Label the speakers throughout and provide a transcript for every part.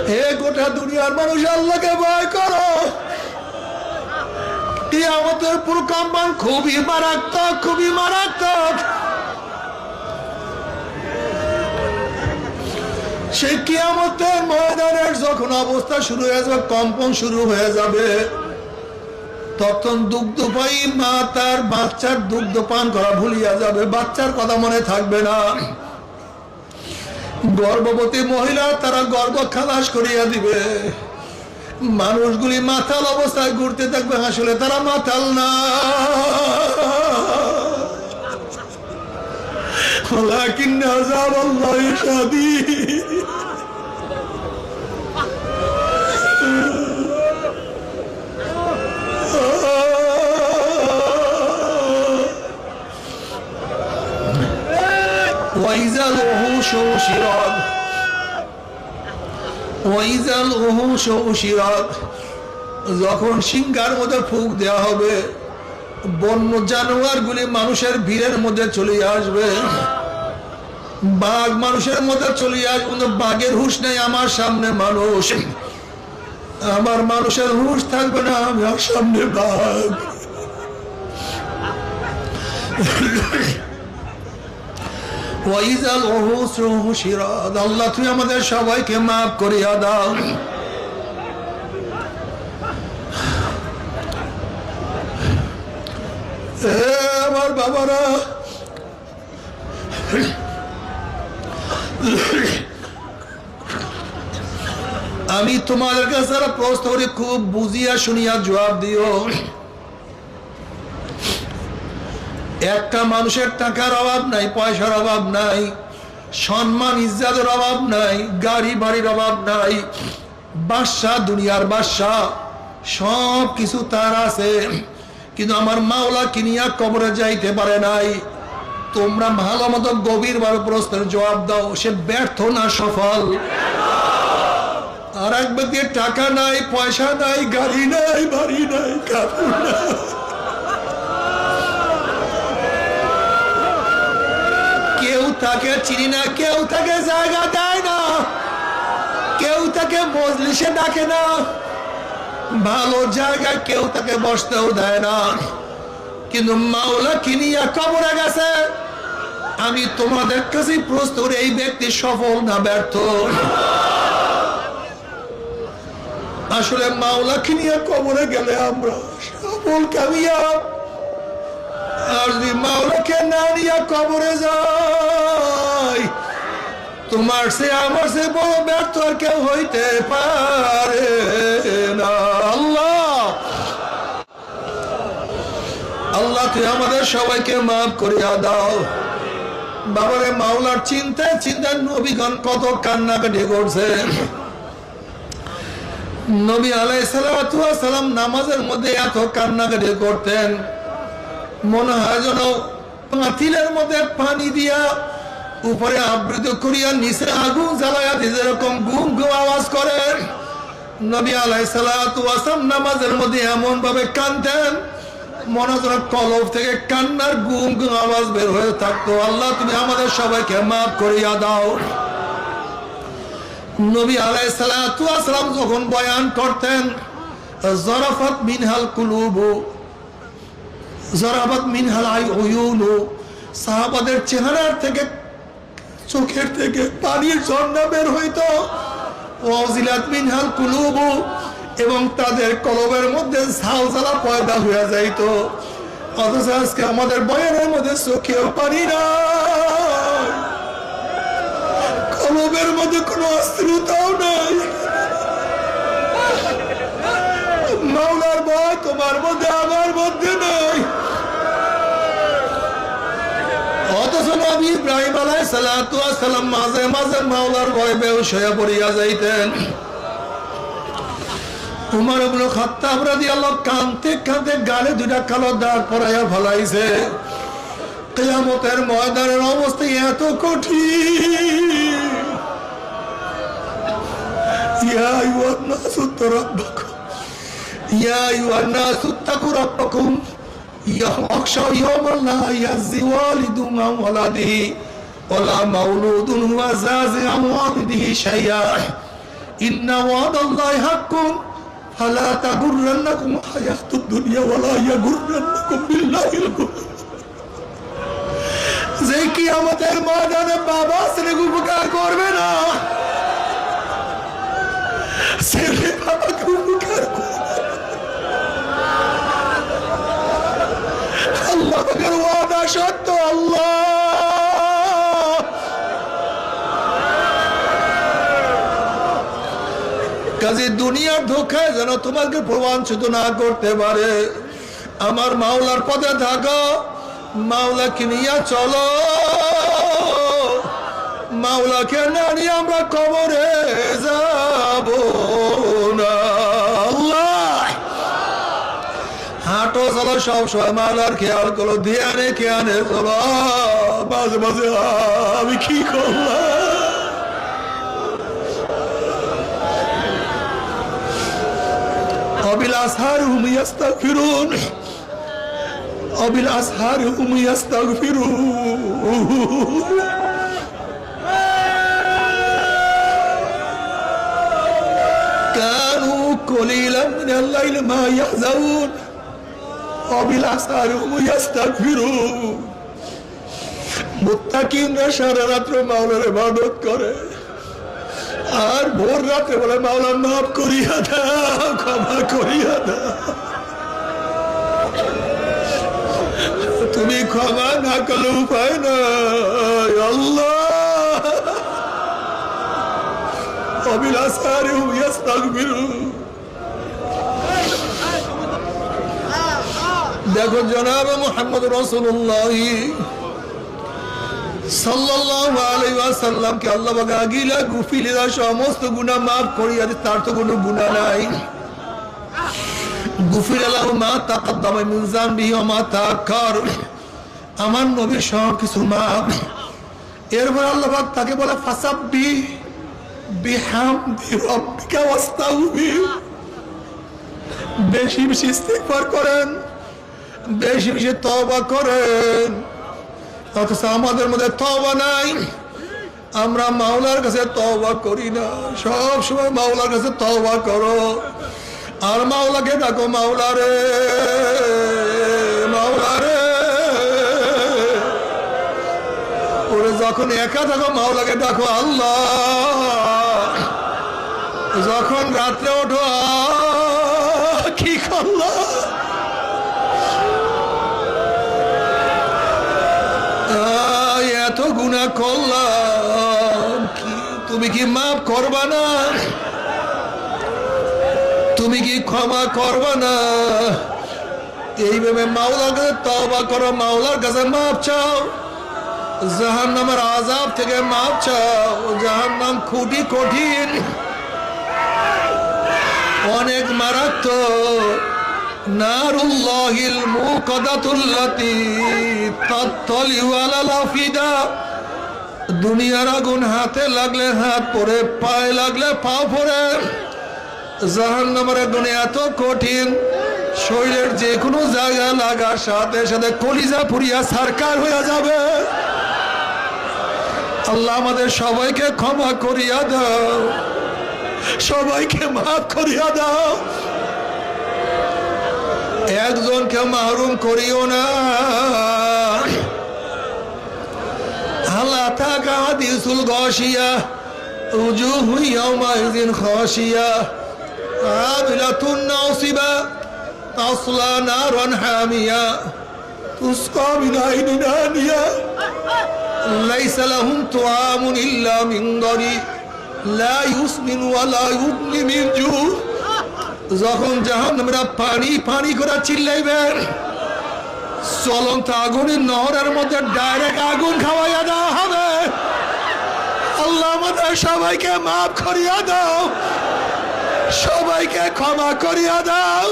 Speaker 1: হে গোটা দুনিয়ার মানুষ, আল্লাহকে ভয় করো। কিয়ামতের প্রকম্পন খুবই মারাত্মক, খুবই মারাত্মক। সেই কিয়ামতের ময়দানের যখন অবস্থা শুরু হয়ে যাবে, কম্পন শুরু হয়ে যাবে, তখন দুগ্ধপায়ী মা তার বাচ্চার দুগ্ধ পান করা ভুলিয়া যাবে, বাচ্চার কথা মনে থাকবে না। গর্ভবতী মহিলা তারা গর্ভ খালাস করিয়া দিবে। মানুষগুলি মাতাল অবস্থায় ঘুরতে থাকবে, আসলে তারা মাতাল না, ولكن عذاب الله شديد। وإذا الوحوش حشرت وإذا الوحوش حشرت যখন সিংহার মধ্যে ফুঁক দেওয়া হবে, বন্য জানোয়ার গুলি মানুষের ভিড়ের মধ্যে চলে আসবে। বাঘ মানুষের মধ্যে চলে আসবে, কিন্তু বাঘের হুঁশ নেই। আমার সামনে মানুষ, আমার মানুষের হুঁশ থাকবে না, আমার সামনে বাঘ। ওয়াইজাল উহুশ হুশিরাত। আল্লাহ তুমি আমাদের সবাইকে মাফ করিয়া দাও। আমার বাবারা, আমি তোমাদের কাছে প্রশ্ন করি, খুব বুঝিয়া শুনিয়া জবাব দিও। একটা মানুষের টাকার অভাব নাই, পয়সার অভাব নাই, সম্মান ইজ্জতের অভাব নাই, গাড়ি বাড়ির অভাব নাই, বাদশা, দুনিয়ার বাদশা সব কিছু তার আছে, কিন্তু আমার মাওলা কিনিয়া কবরে যাইতে পারে নাই। তোমরা ভালো মতো গভীর ভাবে প্রশ্নের জবাব দাও, সে ব্যর্থ না সফল? আর এক ব্যক্তির টাকা নাই, পয়সা নাই, গাড়ি নাই, বাড়ি নাই, কাপড় নাই, কেউ তাকে চিনি না, কেউ তাকে জায়গা দেয় না, কেউ তাকে মজলিসে ডাকে না, ভালো জায়গায় কেউ তাকে বসতেও দেয় না, কিন্তু মাওলা কিনিয়া কবরে গেছে। আমি তোমাদের কাছে প্রশ্ন করি, এই ব্যক্তি সফল না ব্যর্থ? আসলে মাওলা কিনিয়া কবরে গেলে আমরা সফল, কামিয়াব। আর যদি মাওলাকে না নিয়ে কবরে যাই, তোমার সে আমার সে বড় ব্যর্থ আর কেউ হইতে পারে না। আল্লাহ, আল্লাহ তুই আমাদের সবাইকে মাফ করিয়া দাও। বাবারে, মাওলার চিন্তায় চিন্তায় নবীগণ কত কান্নাকাটি করছে। নবী আলাইহিস সালাতু ওয়াস সালাম নামাজের মধ্যে এত কান্নাকাটি করতেন, মনে হয় যেন পাতিলের মধ্যে পানি দিয়া উপরে আবৃত করিয়া নিচে আগুন জ্বালাইয়া যেরকম গুম গুম আওয়াজ করে, নবী আলাইহিস সালাতু ওয়াস সালাম নামাজের মধ্যে এমন ভাবে কাঁদতেন, মনে যেন কলব থেকে কান্নার গুম গুম আওয়াজ বের হয়ে থাকতো। আল্লাহ তুমি আমাদের সবাইকে মাফ করিয়া দাও। নবী আলাইহিস সালাতু ওয়াস সালাম যখন বয়ান করতেন, জরাফাত মিনহাল কুলুবু জরাফাত মিনহাল আয়ুনু, সাহাবাদের চেহারার থেকে, চোখের থেকে পানির ঝর্ণা বের হইতো। ওয়াজিলাত মিনহাল কুলুবু, এবং তাদের কলবের মধ্যে ঝালঝালা পয়দা হয়ে যাইত। অথচ আজকে আমাদের বয়ানের মধ্যে চোখেও পানি নাই, কলবের মধ্যে কোনো অস্থিরতাও নাই। মাওলার ভয় তোমার মধ্যে, আমার মধ্যে নাই। অথচ নবী ইব্রাহিম আলাইহিস সালাতু ওয়াস সালাম মাঝে মাঝে মাওলার ভয়ে বেহুশ হয়ে পড়িয়া যাইতেন। উমর ইবনে খাত্তাব রাদিয়াল্লাহু কাঁদতে কাঁদতে গালে দুইটা কালো দাগ পরাইয়া ফেলাইছে। কিয়ামতের ময়দানের অবস্থা এত কঠিন। ইয়া আইয়ুহান নাসু তারাব্বাকুম, ইয়া আইয়ুহান নাসু তাকু রাব্বাকুম, ইয়াখশা ইয়াওমান লা ইয়াজি ওয়ালিদুন আন ওয়ালাদিহি ওয়ালা মাউলুদুন হুয়া জাযি আন ওয়ালিদিহি শাইআ ইন্না ওয়াদাল্লাহি হাক্কুন ফালা তাগুররান্নাকুম হায়াতুদ দুনিয়া ওয়ালা ইয়াগুররান্নাকুম বিল্লাহিল গুরুর। যে কিয়ামতের ময়দানে বাবা ছেলেকে উপকার করবে না, ছেলে বাবাকে উপকার করবে। আল্লাহ পাকের ওয়াদা সত্য। আল্লাহ কাজে দুনিয়ার ধোঁকায় যেন তোমাকে প্রবঞ্চিত না করতে পারে। আমার মাওলার পথে থাকো, মাওলাকে নিয়ে চলো। মাওলাকে না নিয়ে আমরা কবরে যাব না। আল্লাহ হাঁটো চলো, সবসময় মাওলার খেয়াল করো, ধ্যানে খেয়ালে চলো। মাঝে মাঝে আমি কি করলাম? وبالأسحار هم يستغفرون وبالأسحار هم يستغفرون كانوا قليلا من الليل ما يحزنون وبالأسحار هم يستغفرون মুত্তাকিনরা সারা রাত্র মাওলার ইবাদত করে, আর ভোর রাতে বলে মাওলা মাফ করিয়া দাও, ক্ষমা করিয়া দাও। তুমি ক্ষমা না করলে উপায় নাই। আল্লাহ অবিলাসারি হুম ইস্তাগফিরুন। দেখো জনাবে মুহাম্মদ রাসূলুল্লাহ সাল্লাল্লাহু আলাইহি ওয়াসাল্লামকে আল্লাহ পাক আগিলা গুফিলা সমস্ত গুনাহ maaf করিয়া দিতে, তার তো কোনো গুনাহ নাই। গুফিরা লাহু মা তাকদ্দামা মিন যামবিহি ওয়া মা তাআখার, আমার নবীর সব কিছু maaf। এরপর আল্লাহ পাক তাকে বলে ফাসাব্বি বিহামদি রাব্বিকা ওয়াস্তাগফির, বেশি বেশি ইস্তিগফার করেন, বেশি বেশি তওবা করেন। অথচ আমাদের মধ্যে তওবা নাই, আমরা মাওলার কাছে তওবা করি না। সব সময় মাওলার কাছে তওবা করো, আর মাওলাকে ডাকো, মাওলা রে মাওলা রে। ওরে যখন একা থাকো মাওলাকে ডাকো আল্লাহ, যখন রাত্রে ওঠো কি করলা, এত গুনাহ করলাম, তুমি কি মাফ করবা না? তুমি কি ক্ষমা করবা না? এইভাবে মাওলার কাছে তওবা করো, মাওলার কাছে মাফ চাও, জাহান্নামের আযাব থেকে মাফ চাও। জাহান্নাম খুবই কঠিন, অনেক মারাত্মক। নারুল্লাহিল মুকাদাতুল্লাতী তাত্তালিউ আলাল আফিদা, দুনিয়ার আগুন হাতে লাগলে হাত পড়ে, পায়ে লাগলে পা পড়ে। জাহান্নামের আগুন এত কঠিন, শরীরের যে কোনো জায়গায় লাগার সাথে সাথে কলিজা পুড়িয়া ছারখার হয়ে যাবে। আল্লাহ আমাদের সবাইকে ক্ষমা করিয়া দাও, সবাইকে মাফ করিয়া দাও, একজনকে মাহরুম করিও না। আল্লাহ তাআলা হাদিসুল গাশিয়া উজুহু ইয়াওমাইযিন খাশিয়া আবিলাতুন নাসিবা তাসলা নারান হামিয়া তুসকা মিন আইনিন আনিয়া লাইসা লাহুম তুআমুন ইল্লা মিন দারি লা ইউসমিন ওয়া লা ইউগনি মিন জু। যখন জাহান্নামীরা পানি পানি করে চিল্লাইবে, চলন্ত আগুনের নহরের মধ্যে ডাইরেক্ট আগুন খাওয়াইয়া দেওয়া হবে। আল্লাহ আমাদের সবাইকে মাফ করিয়া দাও, সবাইকে ক্ষমা করিয়া দাও।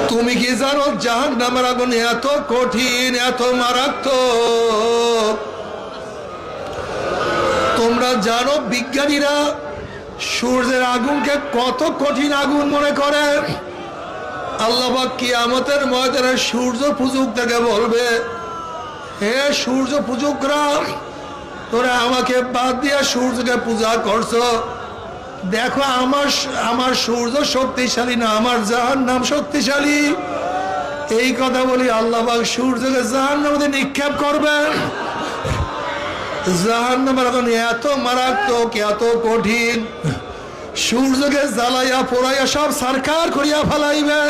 Speaker 1: তুমি কি জানো জাহান্নামের আগুন এত কঠিন, এত মারাত্মক? তোমরা জানো বিজ্ঞানীরা সূর্যের আগুনকে কত কঠিন আগুন মনে করে? আল্লাহ পাক কিয়ামতের ময়দানে সূর্য পূজকদেরকে বলবে, হে সূর্য পূজকরা, তোরা আমাকে বাদ দিয়া সূর্যকে পূজা করছো। দেখো আমার সূর্য শক্তিশালী না, আমার জাহান্নাম শক্তিশালী। এই কথা বলি আল্লাহ পাক সূর্যকে জাহান্নামে নিক্ষেপ করবেন। জাহান্নামের এখন এত মারাত্মক, এত কঠিন, সূর্যকে জ্বালাইয়া পোড়াইয়া সব সরকার করিয়া ফেলাইবে।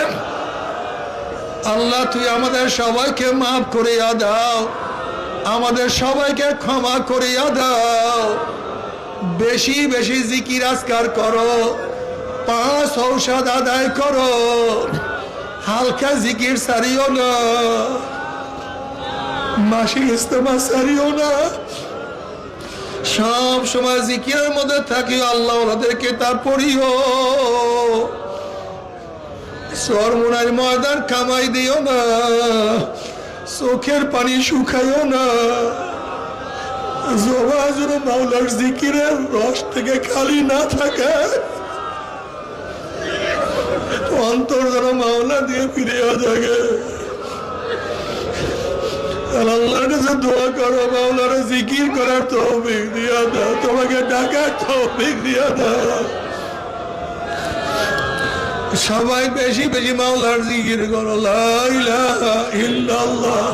Speaker 1: আল্লাহ তুই আমাদের সবাইকে মাফ করিয়া দাও, আমাদের সবাইকে ক্ষমা করিয়া দাও। বেশি বেশি জিকির আজকার করো, 5 ঔষধ আদায় করো, হালকা জিকির সারিও না, মাসিক ইস্তেমা সারিও না, সব সময় জিকিরের মধ্যে থাকি। আল্লাহ ওনাদেরকে তার পড়িও। সরমুনার ময়দান কামাই দিও না, চোখের পানি শুকাইও না। জবা যেন মাওলার জিকিরের রস থেকে খালি না থাকে, অন্তর যেন মাওলা দিয়ে ফিরে থাকে। আল্লাহর কাছে দোয়া করো, মাওলার জিকির করার তৌফিক দিয়া দাও, তোমাকে ডাকার তৌফিক দিয়া দাও। সবাই বেশি বেশি মাওলার জিকির করো, লা ইলাহা ইল্লাল্লাহ।